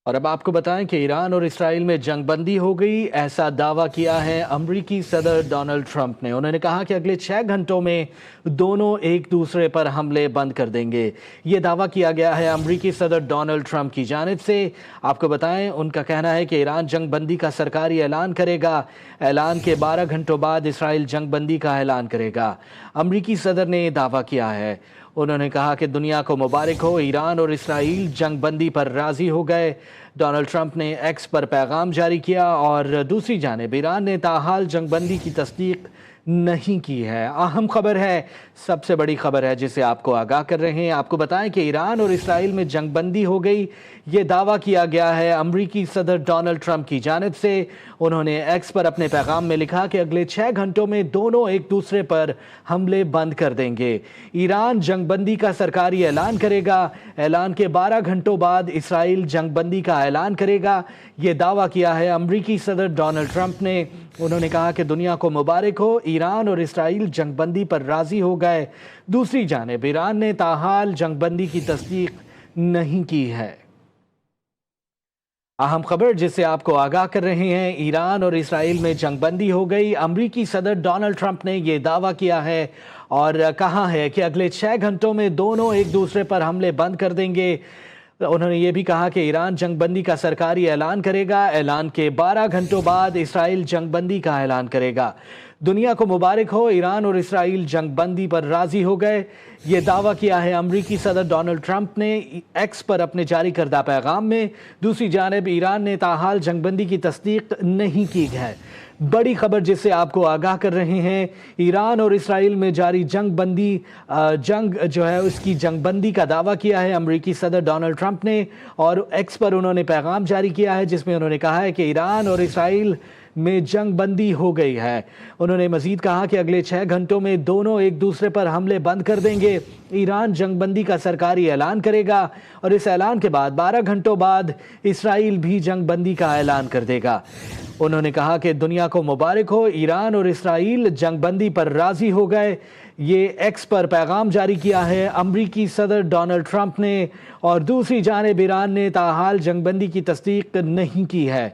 اور اب آپ کو بتائیں کہ ایران اور اسرائیل میں جنگ بندی ہو گئی، ایسا دعویٰ کیا ہے امریکی صدر ڈونلڈ ٹرمپ نے۔ انہوں نے کہا کہ اگلے 6 گھنٹوں میں دونوں ایک دوسرے پر حملے بند کر دیں گے۔ یہ دعویٰ کیا گیا ہے امریکی صدر ڈونلڈ ٹرمپ کی جانب سے۔ آپ کو بتائیں ان کا کہنا ہے کہ ایران جنگ بندی کا سرکاری اعلان کرے گا۔ اعلان کے 12 گھنٹوں بعد اسرائیل جنگ بندی کا اعلان کرے گا۔ امریکی صدر نے یہ دعویٰ کیا ہے۔ انہوں نے کہا کہ دنیا کو مبارک ہو، ایران اور اسرائیل جنگ بندی پر راضی ہو گئے۔ ڈونلڈ ٹرمپ نے ایکس پر پیغام جاری کیا اور دوسری جانب ایران نے تاحال جنگ بندی کی تصدیق نہیں کی ہے۔ اہم خبر ہے، سب سے بڑی خبر ہے جسے آپ کو آگاہ کر رہے ہیں۔ آپ کو بتائیں کہ ایران اور اسرائیل میں جنگ بندی ہو گئی، یہ دعویٰ کیا گیا ہے امریکی صدر ڈونلڈ ٹرمپ کی جانب سے۔ انہوں نے ایکس پر اپنے پیغام میں لکھا کہ اگلے 6 گھنٹوں میں دونوں ایک دوسرے پر حملے بند کر دیں گے۔ ایران جنگ بندی کا سرکاری اعلان کرے گا۔ اعلان کے 12 گھنٹوں بعد اسرائیل جنگ بندی کا اعلان کرے گا۔ یہ دعویٰ کیا ہے امریکی صدر ڈونلڈ ٹرمپ نے۔ انہوں نے کہا کہ دنیا کو مبارک ہو، ایران اور اسرائیل جنگ بندی پر راضی ہو گئے۔ دوسری جانب ایران نے تاحال جنگ بندی کی تصدیق نہیں کی ہے۔ اہم خبر جسے آپ کو آگاہ کر رہے ہیں، ایران اور اسرائیل میں جنگ بندی ہو گئی۔ امریکی صدر ڈونلڈ ٹرمپ نے یہ دعویٰ کیا ہے اور کہا ہے کہ اگلے 6 گھنٹوں میں دونوں ایک دوسرے پر حملے بند کر دیں گے۔ انہوں نے یہ بھی کہا کہ ایران جنگ بندی کا سرکاری اعلان کرے گا۔ اعلان کے 12 گھنٹوں بعد اسرائیل جنگ بندی کا اعلان کرے گا۔ دنیا کو مبارک ہو، ایران اور اسرائیل جنگ بندی پر راضی ہو گئے۔ یہ دعویٰ کیا ہے امریکی صدر ڈونلڈ ٹرمپ نے ایکس پر اپنے جاری کردہ پیغام میں۔ دوسری جانب ایران نے تاحال جنگ بندی کی تصدیق نہیں کی ہے۔ بڑی خبر جس سے آپ کو آگاہ کر رہے ہیں، ایران اور اسرائیل میں جاری جنگ جو ہے اس کی جنگ بندی کا دعویٰ کیا ہے امریکی صدر ڈونلڈ ٹرمپ نے، اور ایکس پر انہوں نے پیغام جاری کیا ہے جس میں انہوں نے کہا ہے کہ ایران اور اسرائیل میں جنگ بندی ہو گئی ہے۔ انہوں نے مزید کہا کہ اگلے 6 گھنٹوں میں دونوں ایک دوسرے پر حملے بند کر دیں گے۔ ایران جنگ بندی کا سرکاری اعلان کرے گا اور اس اعلان کے بعد 12 گھنٹوں بعد اسرائیل بھی جنگ بندی کا اعلان کر دے گا۔ انہوں نے کہا کہ دنیا کو مبارک ہو، ایران اور اسرائیل جنگ بندی پر راضی ہو گئے۔ یہ ایکس پر پیغام جاری کیا ہے امریکی صدر ڈونلڈ ٹرمپ نے، اور دوسری جانب ایران نے تاحال جنگ بندی کی تصدیق نہیں کی ہے۔